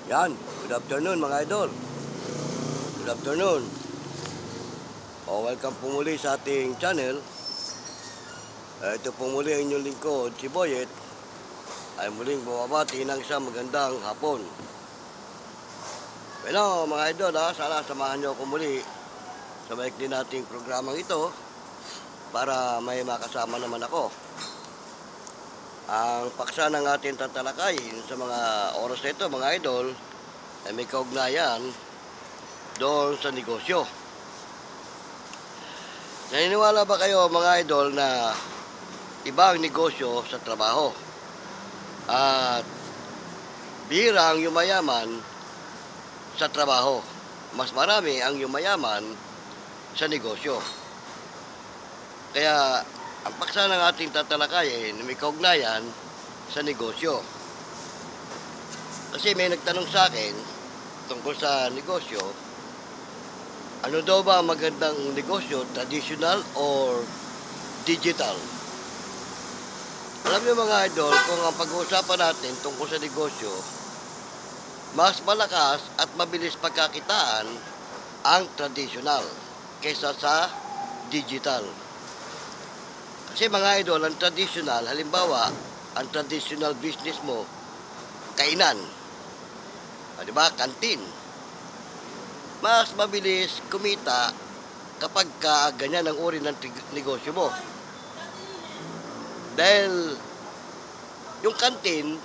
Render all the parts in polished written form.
Yan, good afternoon mga idol. Good afternoon. Welcome po muli sa ating channel. Ito po muli ang inyong lingkod, si Boyet. Ay muling bumabati ng isang magandang hapon. Well, mga idol, sana samahan nyo ako muli sa maikli nating programang ito para may makasama naman ako. Ang paksa ng ating tatalakayin sa mga oras na ito, mga idol, ay may kaugnayan doon sa negosyo. Naniniwala ba kayo, mga idol, na iba ang negosyo sa trabaho? At bihira ang yumayaman sa trabaho. Mas marami ang yumayaman sa negosyo. Kaya ang paksa ng ating tatalakayin may kaugnayan sa negosyo. Kasi may nagtanong sa akin tungkol sa negosyo, ano daw ba ang magandang negosyo, traditional or digital? Alam niyo mga idol, kung ang pag-uusapan natin tungkol sa negosyo, mas malakas at mabilis pagkakitaan ang traditional kaysa sa digital. Kasi mga idol, ang traditional, halimbawa, ang traditional business mo, kainan. Diba? Kantin. Mas mabilis kumita kapag ganyan ang uri ng negosyo mo. Dahil yung kantin,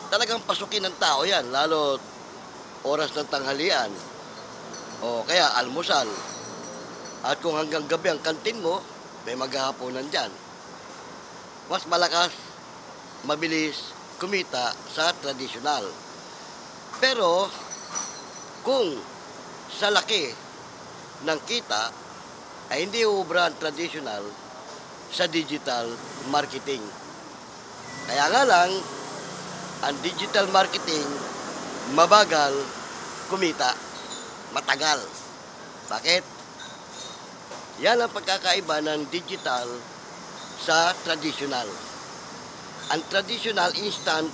talagang pasukin ng tao yan, lalo oras ng tanghalian o kaya almusal. At kung hanggang gabi ang kantin mo, may maghahaponan dyan. Mas malakas, mabilis kumita sa traditional. Pero, kung sa laki ng kita, ay hindi ubra ang traditional sa digital marketing. Kaya nga lang, ang digital marketing, mabagal kumita, matagal. Bakit? Yan ang pagkakaiba ng digital sa traditional. Ang traditional, instant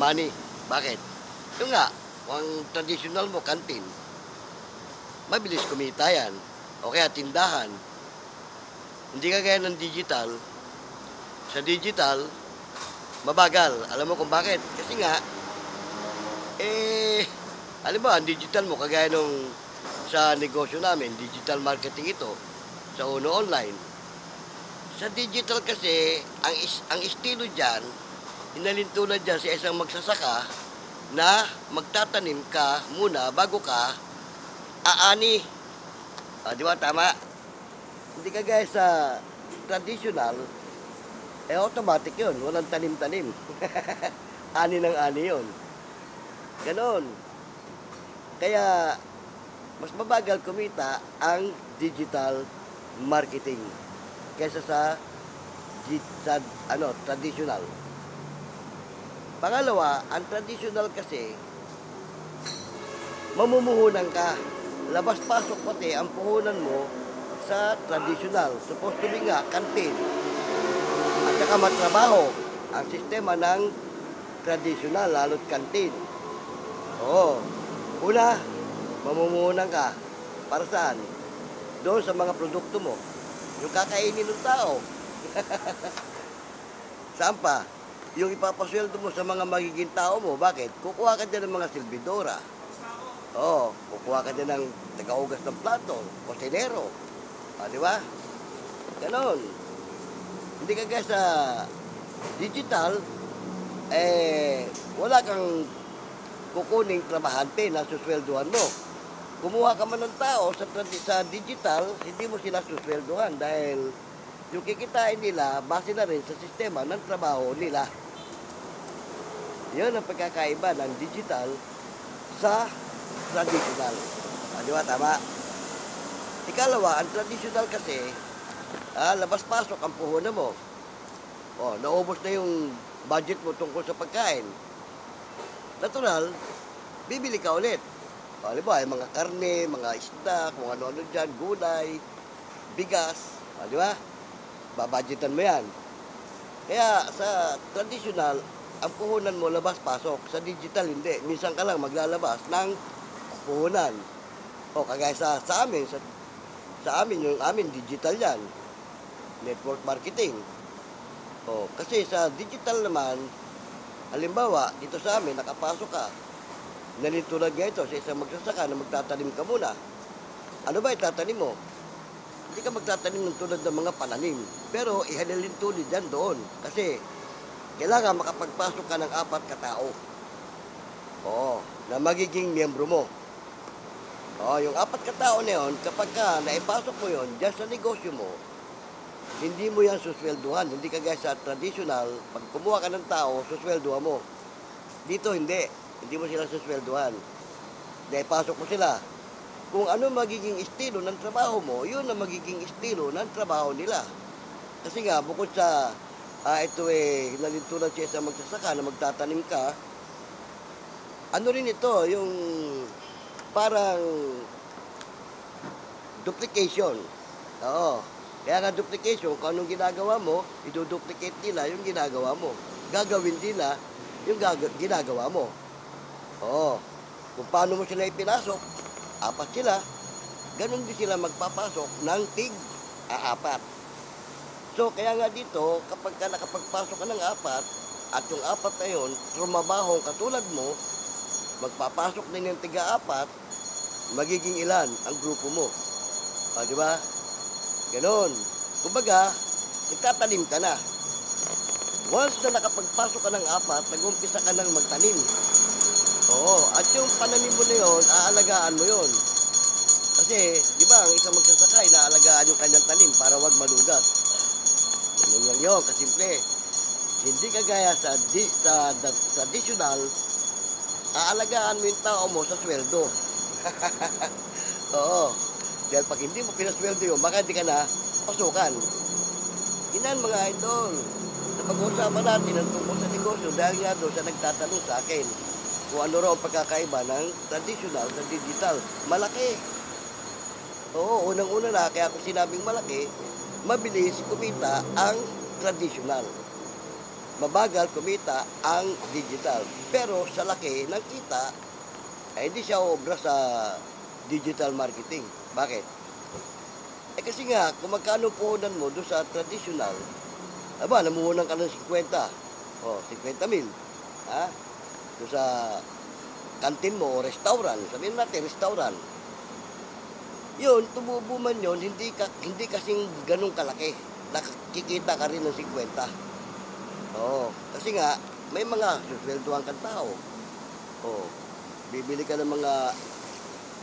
money. Bakit? Yung nga, ang traditional mo, kantin, mabilis kumita yan. O kaya tindahan. Hindi kagaya ng digital. Sa digital, mabagal. Alam mo kung bakit? Kasi nga, alam mo, ang digital mo, kagaya nung sa negosyo namin, digital marketing ito, sa Uno Online. Sa digital kasi, ang estilo dyan, hinalintulad dyan sa isang magsasaka na magtatanim ka muna bago ka aani. Di ba? Tama? Hindi kagaya sa traditional, automatic yun. Walang tanim-tanim. Ani ng ani yun. Ganon. Kaya, mas mabagal kumita ang digital marketing kaysa sa traditional. Pangalawa, ang traditional kasi mamumuhunan ka. Labas-pasok pati ang puhunan mo sa traditional. Supposed to be nga, kantin. At saka matrabaho ang sistema ng traditional, lalo't kantin. Oo. Una, mamumuhunan ka. Para saan? Doon sa mga produkto mo. Yung kakainin ng tao. Saan pa? Yung ipapasweldo mo sa mga magiging tao mo. Bakit? Kukuha ka dyan ng mga silbidora. Oo. Kukuha ka dyan ng tagaugas ng plato. Kosinero. Di ba? Ganon. Hindi kagaya sa digital, wala kang kukuning trabahante na susweldohan mo. Kumuha ka man ng tao sa digital, hindi mo sila susweldohan dahil yung kikitain nila base na rin sa sistema ng trabaho nila. Yun ang pagkakaiba ng digital sa traditional. Di ba? Tama? Ikalawa, ang traditional kasi, labas-pasok ang puhunan mo. Naubos na yung budget mo tungkol sa pagkain. Natural, bibili ka ulit. Halimbawa, ay mga karne, mga isda, kung ano-ano dyan, gulay, bigas, di ba? Babudgetan mo yan. Kaya sa traditional, ang puhunan mo labas-pasok. Sa digital, hindi. Minsan ka lang maglalabas ng puhunan. O kagaya sa amin, sa amin, yung amin, digital yan. Network marketing. O, kasi sa digital naman, halimbawa, dito sa amin, nakapasok ka. Nalintulad nga ito sa isang magsasaka na magtatanim ka muna. Ano ba itatanim mo? Hindi ka magtatanim ng tulad ng mga pananim. Pero ihanalin tulid yan doon. Kasi kailangan makapagpasok ka ng 4 katao. Oo, na magiging miyembro mo. Oo, yung 4 katao na yun, kapag ka naipasok mo yun, dyan sa negosyo mo, hindi mo yan suswelduhan. Hindi kagaya sa traditional, pag kumuha ka ng tao, suswelduhan mo. Dito hindi. Hindi mo sila suswelduhan. Naipasok mo sila. Kung ano magiging estilo ng trabaho mo, yun ang magiging estilo ng trabaho nila. Kasi nga, bukod sa ito nalintulad siya sa magsasaka na magtatanim ka, ano rin ito, yung parang duplication. Oo. Kaya nga duplication, kung anong ginagawa mo, iduduplicate nila yung ginagawa mo. Gagawin nila yung ginagawa mo. Oo. Kung paano mo sila ipinasok, 4 sila, ganun din sila magpapasok ng tig-4. So, kaya nga dito, kapag ka nakapagpasok ka ng 4, at yung 4 na yun, trumabahong katulad mo, magpapasok din yung tiga-4, magiging ilan ang grupo mo. Di ba? Ganon. Kumbaga, nagtatanim ka na. Once na nakapagpasok ka ng 4, nag-umpisa ka ng magtanim. Oo, at yung pananim mo na yun, aalagaan mo yun. Kasi, di ba, ang isang magsasaka, inaalagaan yung kanyang tanim para wag malugas. Ganun lang yun, kasimple. Hindi kagaya sa traditional, aalagaan mo yung tao mo sa sweldo. Oo, dahil pag hindi mo pinasweldo yun, baka hindi ka na pasukan. Inan mga idol, na pag-uusapan natin ang tungkol sa negosyo dahil nga doon sa nagtatanong sa akin kung ano raw ang pagkakaiba ng traditional sa digital. Malaki. Oo, unang-una na, kaya kung sinabing malaki, mabilis kumita ang traditional. Mabagal kumita ang digital. Pero sa laki ng kita, ay hindi siya obra sa digital marketing. Bakit? Kasi nga, kung magkano puhunan mo doon sa traditional, namuhunan ka ng 50. O, 50 mil. Ha? Doon sa kantin mo o restaurant, sabihin natin restaurant, yun, tumubo man yun, hindi kasing ganun kalaki. Nakikita ka rin ng 50. Oo, kasi nga, may mga suswelduhan kang tao. Oo, bibili ka ng mga,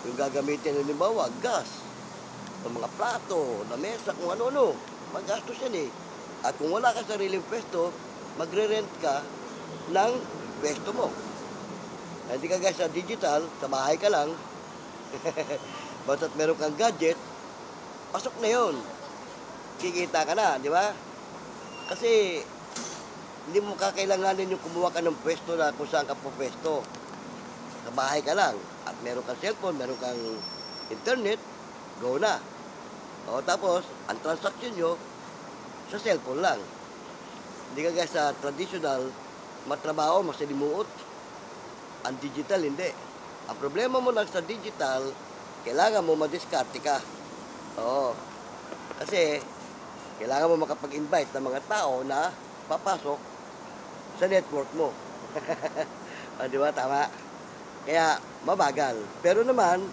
yung gagamitin, halimbawa, gas, o mga plato, lamesa, kung ano-ano, magastos yan eh. At kung wala ka sariling pwesto, magre-rent ka ng pwesto mo. Hindi ka guys sa digital, sa bahay ka lang. Basta't meron kang gadget, pasok na yun. Kikita ka na, di ba? Kasi hindi mo kakailanganin yung kumuha ka ng pwesto na kung saan ka po pwesto. Sa bahay ka lang. At meron kang cellphone, meron kang internet, go na. O tapos, ang transaction nyo, sa cellphone lang. Hindi ka guys sa traditional, matrabaho, masalimuot. Ang digital, hindi. Ang problema mo lang sa digital, kailangan mo madiskarte ka. Oo. Kasi, kailangan mo makapag-invite ng mga tao na papasok sa network mo. Di ba? Tama. Kaya, mabagal. Pero naman,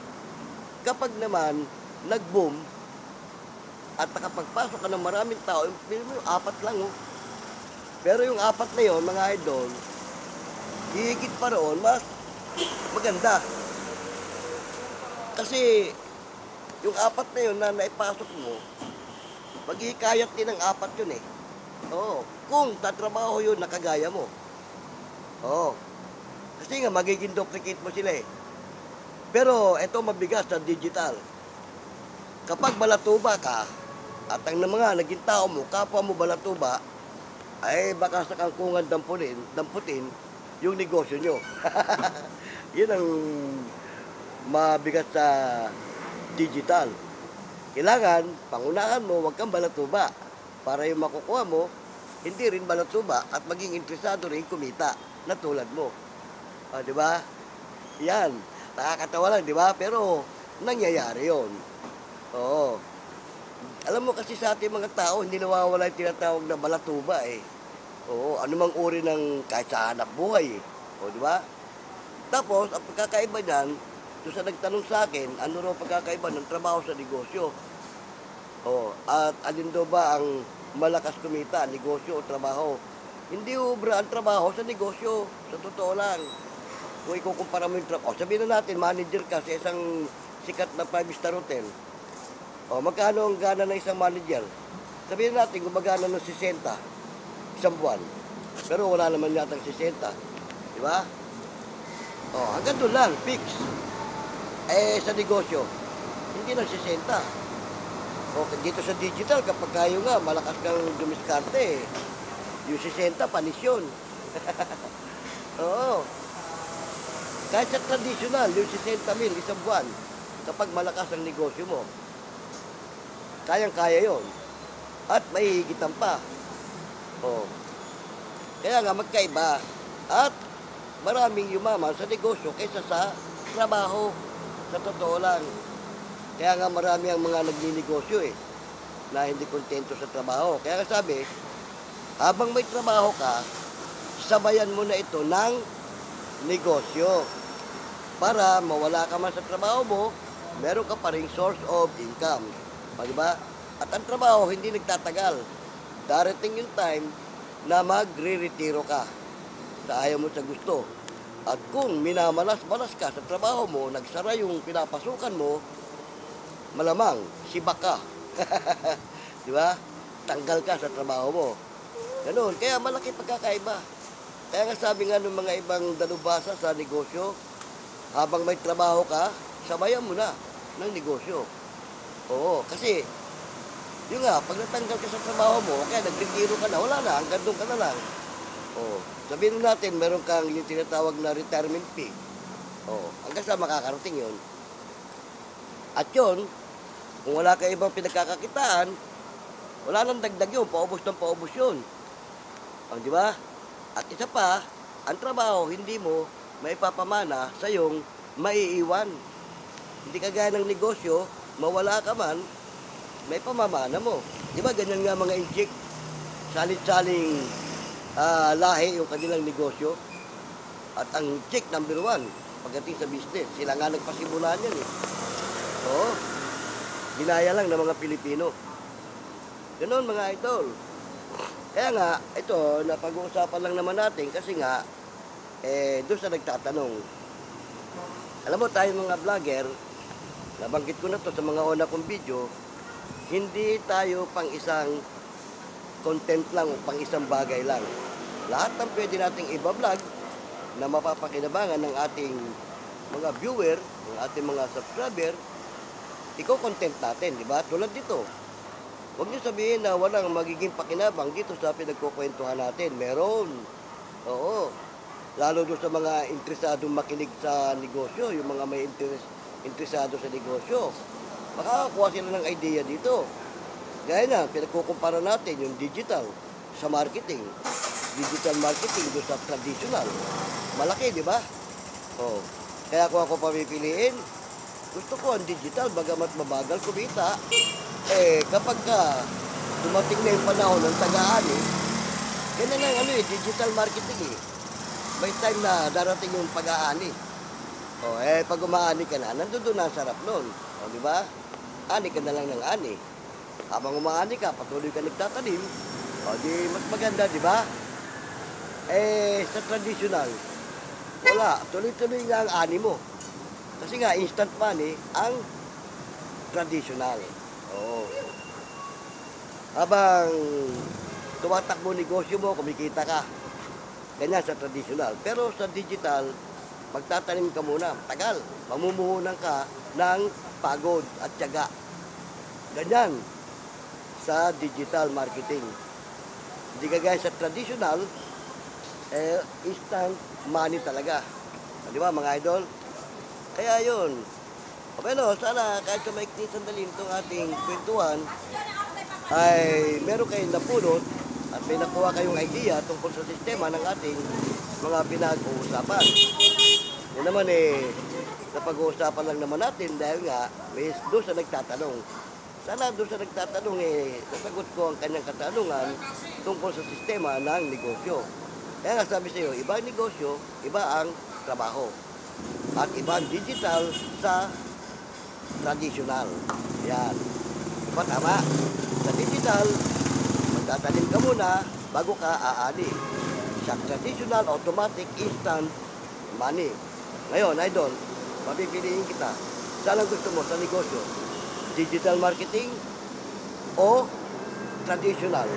kapag naman, nag-boom, at nakapagpasok ka ng maraming tao, yung 4 lang, oh. Pero yung 4 na yun, mga idol, hihigit pa roon, mas maganda. Kasi, yung 4 na yun na naipasok mo, maghihikayat din ng 4 yun eh. Oo. Kung tatrabaho yun, nakagaya mo. Oo. Kasi nga, magiging duplicate mo sila eh. Pero, eto mabigat sa digital. Kapag balatuba ka, at ang mga naging tao mo, kapwa mo balatuba, ay baka sa kangkungan damputin yung negosyo nyo. Yun ang mabigat sa digital. Kailangan, pangunahan mo, huwag kang balatuba. Para yung makukuha mo, hindi rin malutuba at maging interesado rin kumita na tulad mo. Di ba? Yan. Nakakatawa lang, di ba? Pero nangyayari yon. Oo. Alam mo kasi sa ating mga tao, hindi nawawala yung tinatawag na balatuba eh. Oo, anumang uri ng kahit sa hanap buhay eh. O, di ba? Tapos, ang pagkakaiba niyan, doon sa nagtanong sa akin, ano raw pagkakaiba ng trabaho sa negosyo? O, at alin daw ba ang malakas kumita, negosyo o trabaho? Hindi ubra ang trabaho sa negosyo, sa totoo lang. Kung ikukumpara mo yung trabaho, sabihin na natin, manager ka sa isang sikat na 5-star hotel. O, magkano ang gana ng isang manager? Sabihin natin, gumagana ng 60, isang buwan. Pero wala naman yata ng 60. Di ba? O, hanggang doon lang, fix. Sa negosyo, hindi ng 60. O, dito sa digital, kapag kayo nga, malakas kang dumiskarte, yung 60, panisyon. Oo. Kahit sa traditional, yung 60,000, isang buwan, kapag malakas ang negosyo mo, kayang-kaya yon. At may higitan pa. Oh. Kaya nga magkaiba. At maraming yumaman sa negosyo kaysa sa trabaho. Sa totoo lang. Kaya nga marami ang mga nagninegosyo eh, na hindi kontento sa trabaho. Kaya nga sabi, habang may trabaho ka, sabayan mo na ito ng negosyo. Para mawala ka man sa trabaho mo, meron ka pa ring source of income. Diba? At ang trabaho hindi nagtatagal. Darating yung time na magre-retiro ka sa ayaw mo sa gusto. At kung minamalas-malas ka sa trabaho mo, nagsara yung pinapasukan mo, malamang sibak ka. Diba? Tanggal ka sa trabaho mo. Ganun. Kaya malaki pagkakaiba. Kaya nga sabi nga ng mga ibang dalubhasa sa negosyo, habang may trabaho ka, sabayan mo na ng negosyo. Oo, kasi, yun nga, pag natanggal ka sa trabaho mo, kaya nag-retiro ka na, wala na, hanggang doon ka na lang. Oo, sabihin natin, meron kang yung tinatawag na retirement fee. Oo, hanggang sa makakarating yun. At yun, kung wala ka ibang pinagkakakitaan, wala nang dagdag yun, paubos ng paubos yun. O, di ba? At isa pa, ang trabaho, hindi mo maipapamana sa iyong maiiwan. Hindi kagaya ng negosyo, mawala ka man, may pamamana mo. Di ba ganyan nga mga inchik, salit-saling lahi yung kanilang negosyo. At ang chick number 1, pagdating sa business, sila nga nagpasimulan yan eh. Oo, ginaya lang ng mga Pilipino. Ganon mga idol. Kaya nga, ito, napag-uusapan lang naman natin kasi nga, doon sa nagtatanong. Alam mo tayo mga vlogger, nabanggit ko na to sa mga una kong video, hindi tayo pang isang content lang o pang isang bagay lang. Lahat ng pwede nating iba-vlog na mapapakinabangan ng ating mga viewer, ng ating mga subscriber, iko-content natin, di ba? Tulad dito. Huwag niyo sabihin na walang magiging pakinabang dito sa pinagkukwentuhan natin. Meron. Oo. Lalo doon sa mga interesadong makinig sa negosyo, yung mga may interesado sa negosyo. Makakakuha sila ng idea dito. Gaya na, pinagkukumpara natin yung digital sa marketing. Digital marketing doon sa traditional. Malaki, di ba? Oh. Kaya kung ako pamipiliin, gusto ko ang digital, bagamat mabagal kumita. Kapag ka dumating na yung panahon ng tagaan ganyan ang digital marketing eh. May time na darating yung pag-aani. Pag umaani ka na, nandun na ang sarap nun. Di ba? Ani ka na lang ng ani. Habang umaani ka, patuloy ka nagtatanim. Di mas maganda, di ba? Sa traditional, wala. Tuloy-tuloy nga ang ani mo. Kasi nga, instant money ang traditional. Oo. Habang tumatakbo negosyo mo, kumikita ka. Ganyan sa traditional. Pero sa digital, magtatanim ka muna. Tagal. Mamumuhunan ka ng pagod at tiyaga. Ganyan sa digital marketing. Hindi kagaya sa traditional, instant money talaga. Di ba mga idol? Kaya yun. Okay no, sana kahit sa maikli sandali itong ating kwentuhan, ay meron kayong napulot at at may nakuha kayong idea tungkol sa sistema ng ating mga pinag-uusapan. Yan naman napag-uusapan lang naman natin dahil nga may doon sa nagtatanong. Sana doon sa nagtatanong nasagot ko ang kanyang katanungan tungkol sa sistema ng negosyo. Kaya nga sabi sa iyo, iba ang negosyo, iba ang trabaho. At iba ang digital sa traditional. Yan. Diba tama? Sa digital, magtatanim ka muna bago ka aani. Sa traditional, automatic, instant money. Ngayon, idol, papipiliin kita. Saan ang gusto mo sa negosyo? Digital marketing o traditional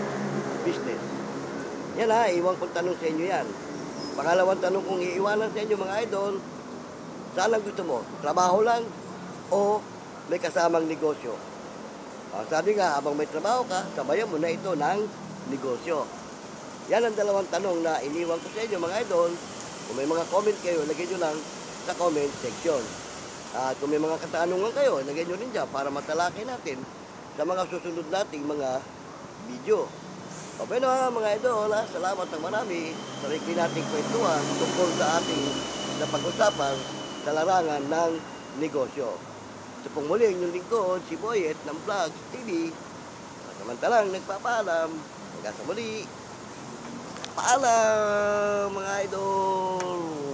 business? Yan iwan kong tanong sa inyo yan. Pangalawang tanong kong iiwanan sa inyo mga idol, saan ang gusto mo? Trabaho lang o may kasamang negosyo? Sabi nga, habang may trabaho ka, sabayan mo na ito ng negosyo. Yan ang dalawang tanong na iniwan ko sa inyo mga idol. Kung may mga comment kayo, lagay nyo lang sa comment section. At kung may mga katanungan kayo, lagay nyo rin dyan para matalakay natin sa mga susunod nating mga video. Okay na mga idol, salamat ng marami sa weekly nating kwentuhan tungkol sa ating napag-usapan sa larangan ng negosyo. Sa pong muli, yung lingkod, si Boyet ng Vlogs TV. Samantalang nagpapaalam. Hanggang sa muli. Paalam mga idol!